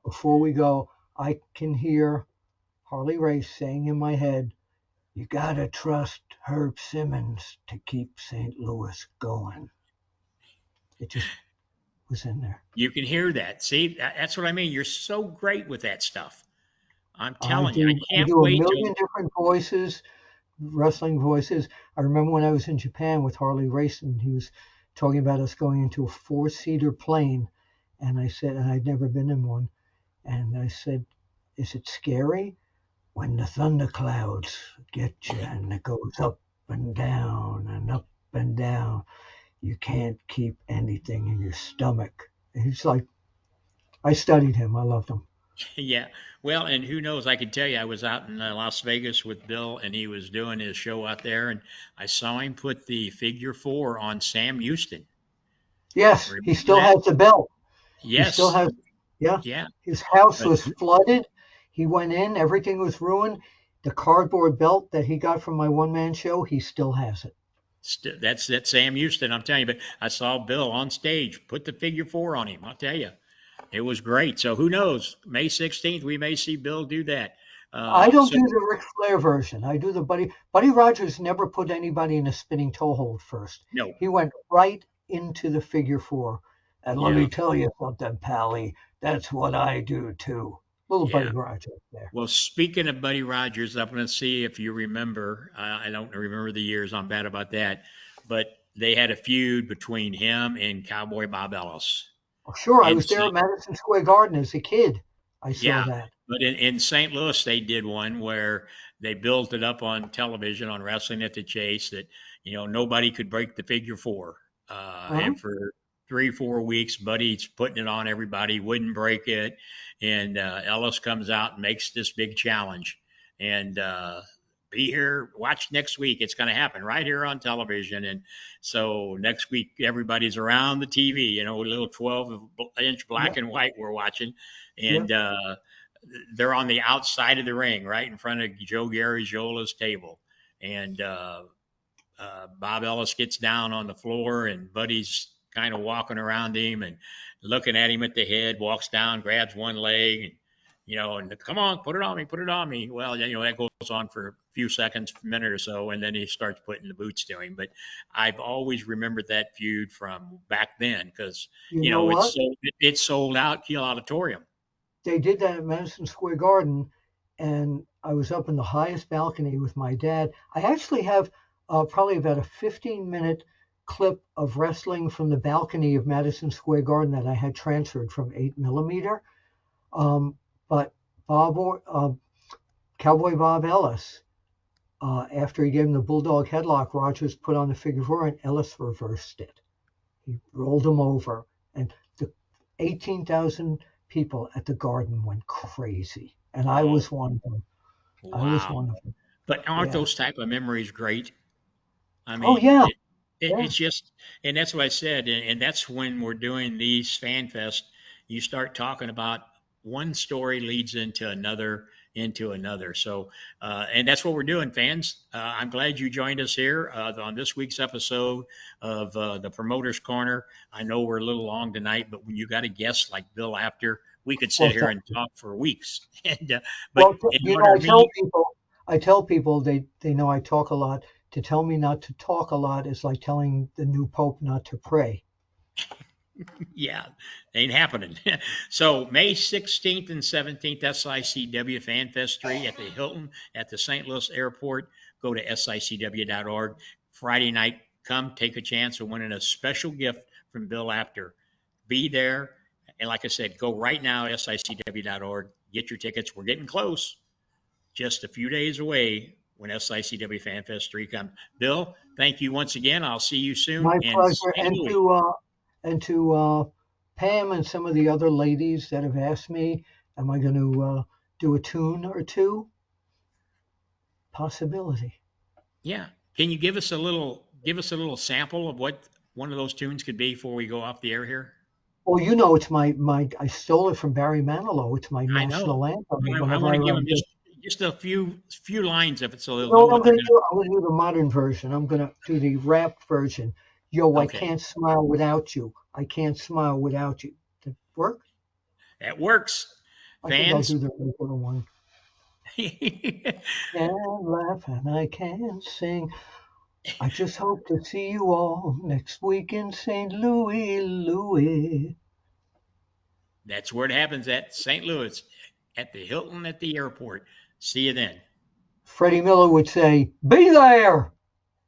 Before we go, I can hear Harley Race saying in my head, "You gotta trust Herb Simmons to keep St. Louis going." It just was in there. You can hear that. See, that's what I mean. You're so great with that stuff. I'm I telling you, I I can't do a wait till. million different voices, wrestling voices. I remember when I was in Japan with Harley Racing, he was talking about us going into a four-seater plane, and I said, and I'd never been in one, and I said, "Is it scary?" When the thunderclouds get you and it goes up and down and up and down, you can't keep anything in your stomach. And he's like, I studied him. I loved him. Yeah. Well, and who knows? I can tell you, I was out in Las Vegas with Bill, and he was doing his show out there, and I saw him put the figure four on Sam Houston. Yes, he Remember still that? has the belt. He still Yes. has, yeah. Yeah. His house But was flooded. He went in, everything was ruined. The cardboard belt that he got from my one man show, he still has it. that's Sam Houston. I'm telling you. But I saw Bill on stage put the figure four on him. I'll tell you, it was great. So who knows? May 16th, we may see Bill do that. I don't So do the Ric Flair version. I do the Buddy Rogers never put anybody in a spinning toe hold first. no. He went right into the figure four. And let Yeah. me tell you something, Pally. That's what I do too. Little Buddy Yeah. Rogers there. Well, speaking of Buddy Rogers, I'm going to see if you remember. I don't remember the years. I'm bad about that. But they had a feud between him and Cowboy Bob Ellis. Oh, sure, I In was there St. at Madison Square Garden as a kid. I saw Yeah, that. but in St. Louis, they did one where they built it up on television on Wrestling at the Chase that nobody could break the figure four. Huh? And for 3 4 weeks, Buddy's putting it on everybody, wouldn't break it, and Ellis comes out and makes this big challenge, and be here, watch next week. It's going to happen right here on television, and so next week everybody's around the TV, a little 12-inch black Yep, and white we're watching, yep. and they're on the outside of the ring, right in front of Joe Garagiola's table, and Bob Ellis gets down on the floor, and Buddy's kind of walking around him and looking at him at the head, walks down, grabs one leg, and and come on, put it on me, put it on me. Well, that goes on for a few seconds, a minute or so, and then he starts putting the boots to him. But I've always remembered that feud from back then because You know what? it sold out Kiel Auditorium. They did that at Madison Square Garden, and I was up in the highest balcony with my dad. I actually have probably about a 15-minute clip of wrestling from the balcony of Madison Square Garden that I had transferred from 8mm. But Cowboy Bob Ellis, after he gave him the Bulldog headlock, Rogers put on the figure four, and Ellis reversed it. He rolled him over, and the 18,000 people at the Garden went crazy, and I Oh, was one of them. I was wow. one of them. But aren't Yeah. those type of memories great? I Oh mean, yeah, it's yeah. just, and that's what I said, and that's when we're doing these fan fest. You start talking about one story leads into another. So, and that's what we're doing, fans. I'm glad you joined us here on this week's episode of the Promoters Corner. I know we're a little long tonight, but when you got a guest like Bill Apter, we could Well, sit here thank and you. talk for weeks. And but Well, in order me, I tell people they know I talk a lot. To tell me not to talk a lot is like telling the new pope not to pray. yeah, ain't happening. So May 16th and 17th, SICW FanFest 3 at the Hilton at the St. Louis Airport. Go to SICW.org. Friday night, come take a chance of winning a special gift from Bill Apter. Be there. And like I said, go right now, SICW.org. Get your tickets. We're getting close. Just a few days away when SICW FanFest 3 comes. Bill, thank you once again. I'll see you soon My in pleasure, St. Louis. and to Pam and some of the other ladies that have asked me, am I going to do a tune or two? Possibility. Yeah. Can you give us a little sample of what one of those tunes could be before we go off the air here? Well, it's my I stole it from Barry Manilow. It's my I know. national anthem. And I whenever want I to give run, them just a few lines of it so you they'll know know what I'm what they're going to going do? I'm going to do the modern version. I'm going to do the rap version. Yo, to. I Okay. can't smile without you. I can't smile without you. Did it work? That works. I think I'll Fans. do the regular one. Can't laugh and I can't sing. I just hope to see you all next week in St. Louis, Louis. That's where it happens at St. Louis, at the Hilton at the airport. See you then. Freddie Miller would say, "Be there."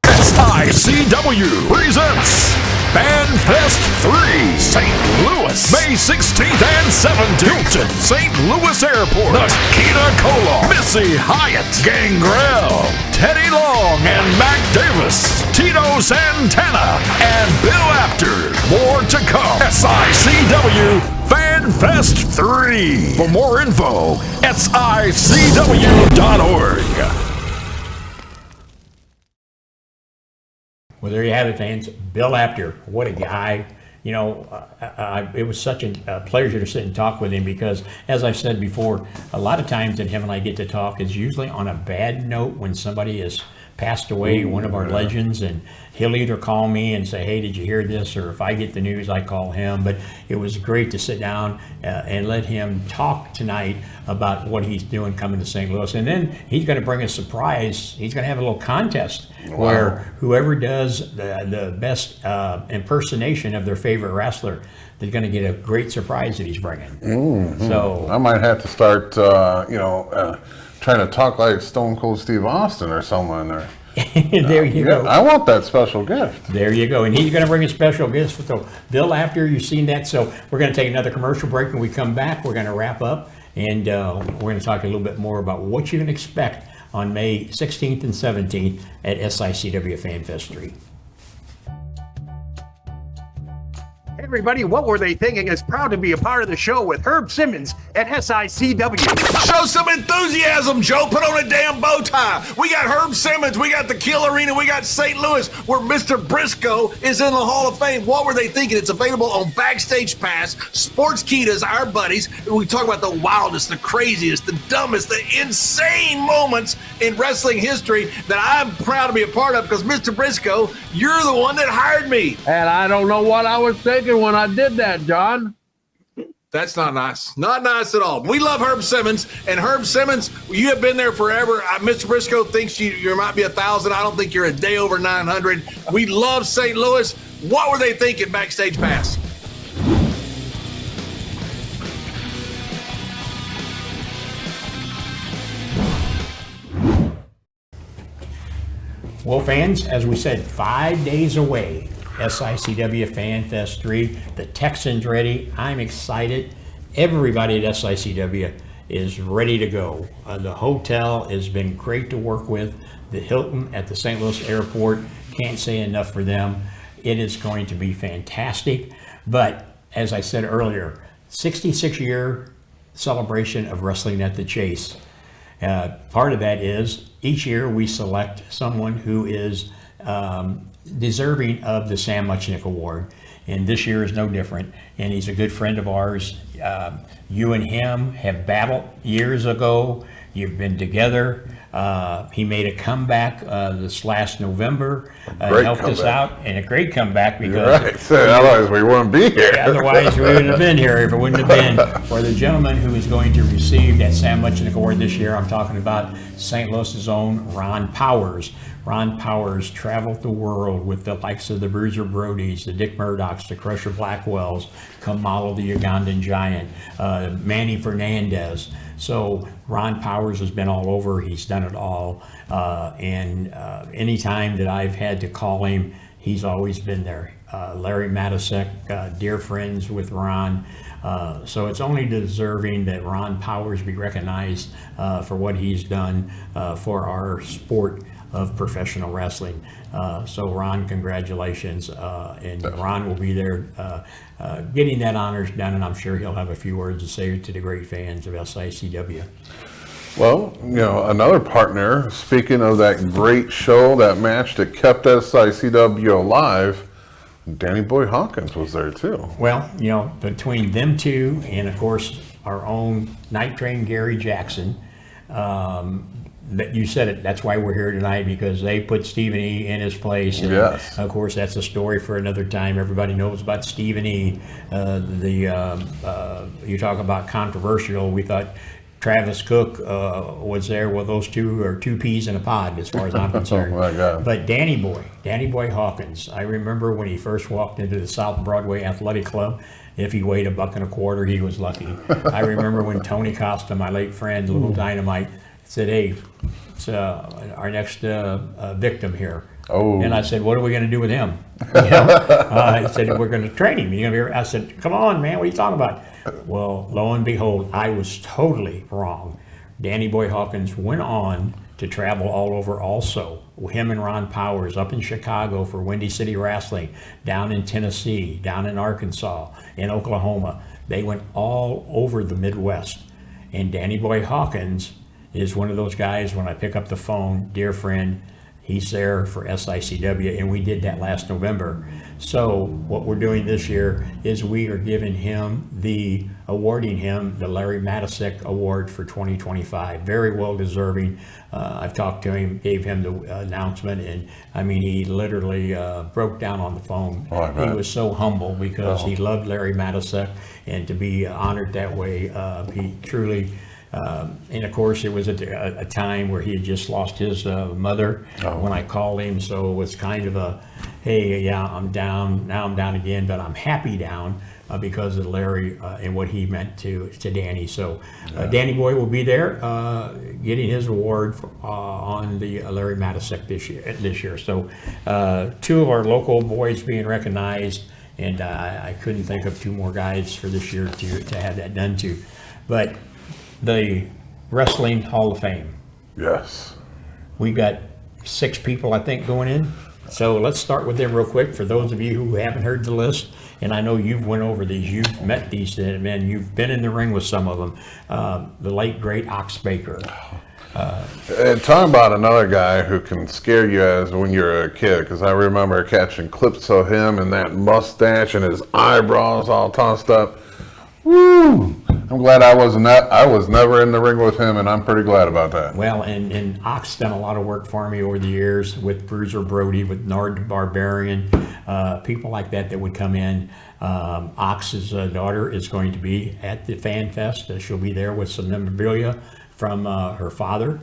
SICW presents FanFest 3, St. Louis, May 16th and 17th. Hilton, St. Louis Airport, Nikita Koloff, Missy Hyatt, Gangrel, Teddy Long and Mac Davis, Tito Santana, and Bill Apter. More to come. SICW FanFest 3. For more info, SICW.org. Well, there you have it, fans. Bill Apter, what a guy. You know, it was such a pleasure to sit and talk with him because, as I've said before, a lot of times that him and I get to talk is usually on a bad note when somebody has passed away, one of our legends, and he'll either call me and say, hey, did you hear this? Or if I get the news, I call him. But it was great to sit down and let him talk tonight about what he's doing coming to St. Louis. And then he's going to bring a surprise. He's going to have a little contest where whoever does the best impersonation of their favorite wrestler, they're going to get a great surprise that he's bringing. So I might have to start, trying to talk like Stone Cold Steve Austin or someone. Or there you go. I want that special gift. There you go. And he's going to bring a special gift. So Bill Apter, you've seen that. So we're going to take another commercial break. When we come back, we're going to wrap up. And we're going to talk a little bit more about what you can expect on May 16th and 17th at SICW FanFest 3. Hey everybody, What Were They Thinking is proud to be a part of the show with Herb Simmons at SICW. Show some enthusiasm, Joe. Put on a damn bow tie. We got Herb Simmons, we got the Kill Arena, we got St. Louis, where Mr. Briscoe is in the Hall of Fame. What Were They Thinking? It's available on Backstage Pass. Sportskeetas, our buddies. We talk about the wildest, the craziest, the dumbest, the insane moments in wrestling history that I'm proud to be a part of because, Mr. Briscoe, you're the one that hired me. And I don't know what I was thinking when I did that, John. That's not nice. Not nice at all. We love Herb Simmons, and Herb Simmons, you have been there forever. Mr. Briscoe thinks you might be 1,000. I don't think you're a day over 900. We love St. Louis. What were they thinking, Backstage Pass? Well, fans, as we said, 5 days away. SICW FanFest 3. The Texans ready. I'm excited. Everybody at SICW is ready to go. The hotel has been great to work with. The Hilton at the St. Louis airport, can't say enough for them. It is going to be fantastic. But as I said earlier, 66-year celebration of Wrestling at the Chase. Part of that is each year we select someone who is deserving of the Sam Muchnick Award, and this year is no different. And he's a good friend of ours. You and him have battled years ago. You've been together. He made a comeback this last November. Helped us out, and a great comeback because Otherwise we wouldn't be here. Otherwise we wouldn't have been here if it wouldn't have been for the gentleman who is going to receive that Sam Muchnick Award this year. I'm talking about St. Louis's own Ron Powers. Ron Powers traveled the world with the likes of the Bruiser Brodies, the Dick Murdochs, the Crusher Blackwells, Kamalo the Ugandan Giant, Manny Fernandez. So Ron Powers has been all over. He's done it all. And any time that I've had to call him, he's always been there. Larry Matisek, dear friends with Ron. So it's only deserving that Ron Powers be recognized for what he's done for our sport of professional wrestling. So Ron, congratulations. And Ron will be there getting that honors done, and I'm sure he'll have a few words to say to the great fans of SICW. Well, another partner, speaking of that great show, that match that kept SICW alive, Danny Boy Hawkins was there too. Well, between them two and of course our own Night Train Gary Jackson, that you said it, that's why we're here tonight, because they put Stephen E. in his place. And yes. Of course, that's a story for another time. Everybody knows about Stephen E. You talk about controversial. We thought Travis Cook was there. Well, those two are two peas in a pod as far as I'm concerned. Oh my God. But Danny Boy Hawkins, I remember when he first walked into the South Broadway Athletic Club, If he weighed $1.25, he was lucky. I remember when Tony Costa, my late friend, Little Dynamite, said, "Hey, it's our next victim here." Oh. And I said, "What are we going to do with him?" You know? I said, "We're going to train him." You're gonna be, I said, "Come on, man, what are you talking about?" Well, lo and behold, I was totally wrong. Danny Boy Hawkins went on to travel all over also. Him and Ron Powers up in Chicago for Windy City Wrestling, down in Tennessee, down in Arkansas, in Oklahoma. They went all over the Midwest. And Danny Boy Hawkins is one of those guys, when I pick up the phone, dear friend, he's there for SICW, and we did that last November. So what we're doing this year is we are giving him awarding him the Larry Matisek Award for 2025. Very well deserving. I've talked to him, gave him the announcement, and I mean, he literally broke down on the phone. Oh, I bet. He was so humble because he loved Larry Matisek, and to be honored that way, he truly. And of course, it was a time where he had just lost his mother when I called him. So it was kind of a, hey, yeah, I'm down. Now I'm down again, but I'm happy down because of Larry and what he meant to Danny. So Danny Boy will be there getting his award on the Larry Matisek this year. So two of our local boys being recognized, and I couldn't think of two more guys for this year to have that done to. But the Wrestling Hall of Fame. Yes. We've got 6 people, I think, going in. So let's start with them real quick. For those of you who haven't heard the list, and I know you've went over these, you've met these men, you've been in the ring with some of them. The late, great Ox Baker. And talking about another guy who can scare you as when you're a kid, because I remember catching clips of him and that mustache and his eyebrows all tossed up. Woo! I'm glad I was never in the ring with him, and I'm pretty glad about that. Well, and Ox done a lot of work for me over the years with Bruiser Brody, with Nard the Barbarian, people like that would come in. Ox's daughter is going to be at the FanFest. She'll be there with some memorabilia from her father.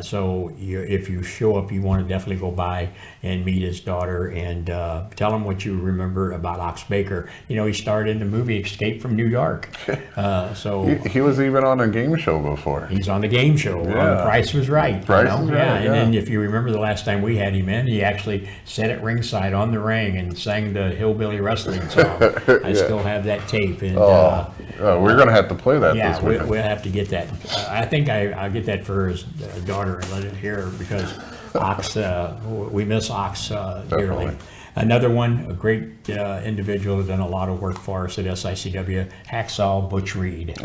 So if you show up, you want to definitely go by and meet his daughter and tell him what you remember about Ox Baker. You know, he starred in the movie Escape from New York. So he was even on a game show before. he's on the game show. The Price was Right. Price is Right, And then if you remember the last time we had him in, he actually sat at ringside on the ring and sang the Hillbilly Wrestling song. I still have that tape. And, we're going to have to play that yeah, this weekend. we'll have to get that. I think I'll get that for his daughter and let it hear, because Ox, we miss Ox dearly. Definitely. Another one, a great individual who's done a lot of work for us at SICW, Hacksaw Butch Reed.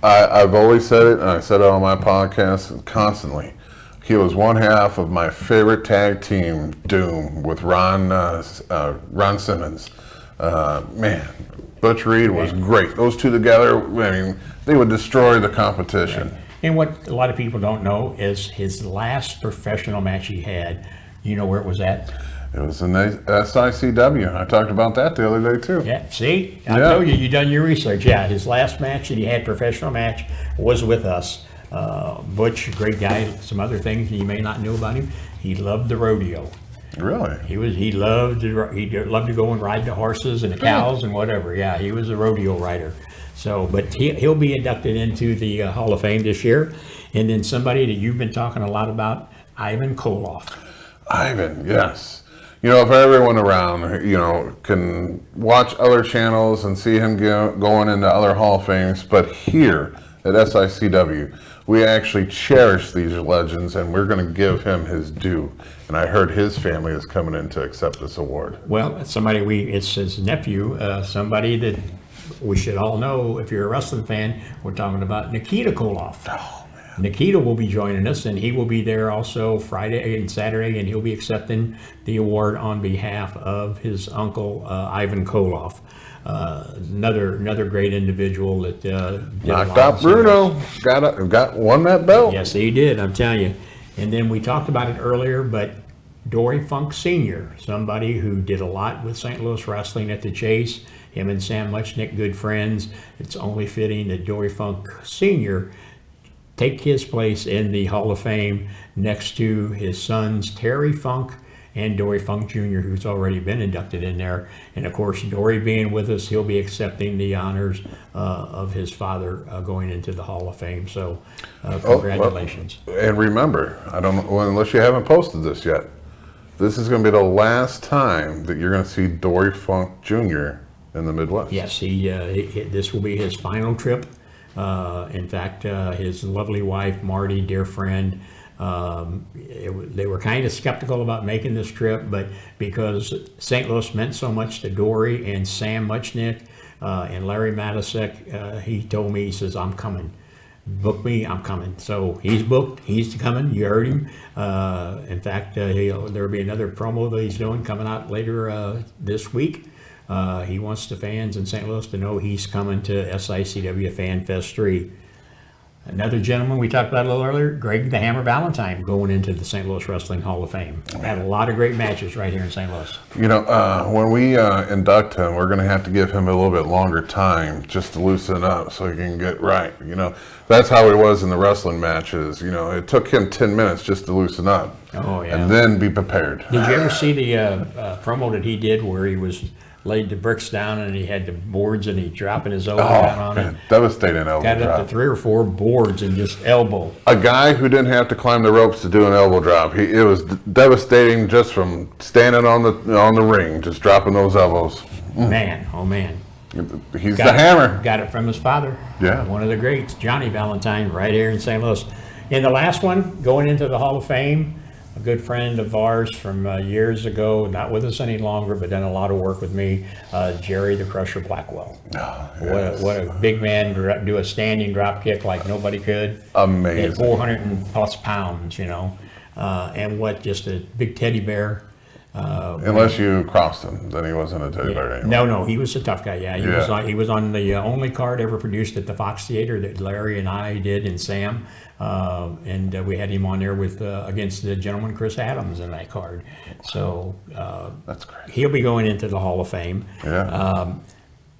I've always said it, and I said it on my podcast constantly. He was one half of my favorite tag team, Doom, with Ron Simmons. Man, Butch Reed was great. Those two together, I mean, they would destroy the competition. Right. And what a lot of people don't know is his last professional match he had, you know where it was at? It was in the SICW. I talked about that the other day too. Yeah, see? I told you, you done your research. Yeah, his last match that he had, professional match, was with us. Butch, great guy. Some other things you may not know about him. He loved the rodeo. Really? He loved to go and ride the horses and the cows and whatever. Yeah, he was a rodeo rider. So, but he'll be inducted into the Hall of Fame this year. And then somebody that you've been talking a lot about, Ivan Koloff. Ivan, yes. You know, if everyone around, you know, can watch other channels and see him going into other Hall of Fames, but here at SICW, we actually cherish these legends, and we're going to give him his due. And I heard his family is coming in to accept this award. Well, it's his nephew, somebody that we should all know. If you're a wrestling fan, we're talking about Nikita Koloff. Oh, man. Nikita will be joining us, and he will be there also Friday and Saturday, and he'll be accepting the award on behalf of his uncle, Ivan Koloff. Another great individual that did knocked out Bruno. Won that belt. Yes, he did. I'm telling you. And then we talked about it earlier, but Dory Funk Sr., somebody who did a lot with St. Louis wrestling at the Chase. Him and Sam Muchnick, good friends. It's only fitting that Dory Funk Sr. take his place in the Hall of Fame next to his sons Terry Funk and Dory Funk Jr., who's already been inducted in there. And of course, Dory being with us, he'll be accepting the honors of his father going into the Hall of Fame. So congratulations. And remember, I don't know, unless you haven't posted this yet, this is going to be the last time that you're going to see Dory Funk Jr. in the Midwest. Yes, this will be his final trip. In fact, his lovely wife, Marty, dear friend, they were kind of skeptical about making this trip, but because St. Louis meant so much to Dory and Sam Muchnick and Larry Matisek, he told me, he says, I'm coming. Book me, I'm coming. So he's booked, he's coming, you heard him. In fact, there'll be another promo that he's doing coming out later this week. He wants the fans in St. Louis to know he's coming to SICW FanFest 3. Another gentleman we talked about a little earlier, Greg the Hammer Valentine, going into the St. Louis Wrestling Hall of Fame. Had a lot of great matches right here in St. Louis. You know, when we induct him, we're going to have to give him a little bit longer time just to loosen up so he can get right. You know, that's how he was in the wrestling matches. You know, it took him 10 minutes just to loosen up. Oh, yeah. And then be prepared. Did you ever see the promo that he did where he was laid the bricks down and he had the boards and he dropping his elbow down on it? Devastating elbow Got drop. up to 3 or 4 boards and just elbow. A guy who didn't have to climb the ropes to do an elbow drop. It was devastating just from standing on the ring, just dropping those elbows. Man, oh man. He's the hammer. Got it from his father. Yeah. One of the greats, Johnny Valentine, right here in St. Louis. And the last one, going into the Hall of Fame, a good friend of ours from years ago, not with us any longer, but done a lot of work with me, Jerry the Crusher Blackwell. Oh, yes. What a big man, do a standing drop kick like nobody could. Amazing. At 400 and plus pounds, you know. And what, just a big teddy bear. Unless you crossed him, then he wasn't a teddy bear anymore. No, he was a tough guy. Yeah, he was on the only card ever produced at the Fox Theater that Larry and I did, and Sam, and we had him on there with against the gentleman Chris Adams in that card. So that's great. He'll be going into the Hall of Fame. Yeah.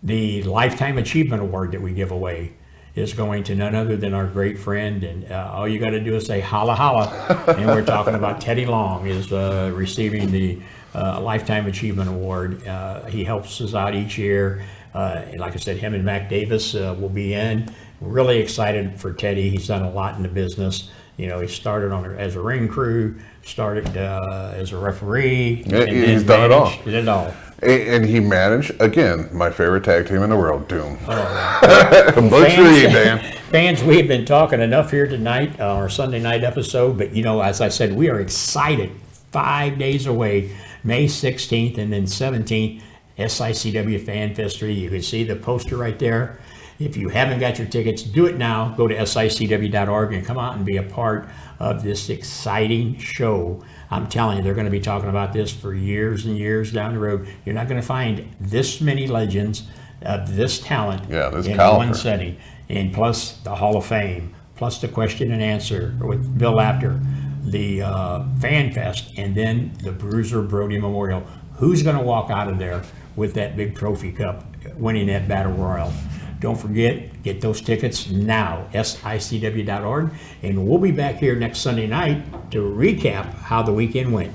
The Lifetime Achievement Award that we give away is going to none other than our great friend, and all you got to do is say holla holla, and we're talking about Teddy Long is receiving the Lifetime Achievement Award. He helps us out each year. And like I said, him and Mac Davis will be in. We're really excited for Teddy. He's done a lot in the business. You know, he started as a ring crew, started as a referee. Yeah, he's done it all. Did it all. And he managed, again, my favorite tag team in the world, Doom. Butch Reed, man. Fans, we've been talking enough here tonight, our Sunday night episode, but you know, as I said, we are excited. 5 days away, May 16th and then 17th, SICW FanFest 3. You can see the poster right there. If you haven't got your tickets, do it now. Go to SICW.org and come out and be a part of this exciting show. I'm telling you, they're going to be talking about this for years and years down the road. You're not going to find this many legends of this talent in one setting. And plus the Hall of Fame, plus the question and answer with Bill Apter, the FanFest, and then the Bruiser Brody Memorial. Who's going to walk out of there with that big trophy cup, winning that Battle Royal? Don't forget, get those tickets now, SICW.org, and we'll be back here next Sunday night to recap how the weekend went.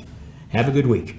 Have a good week.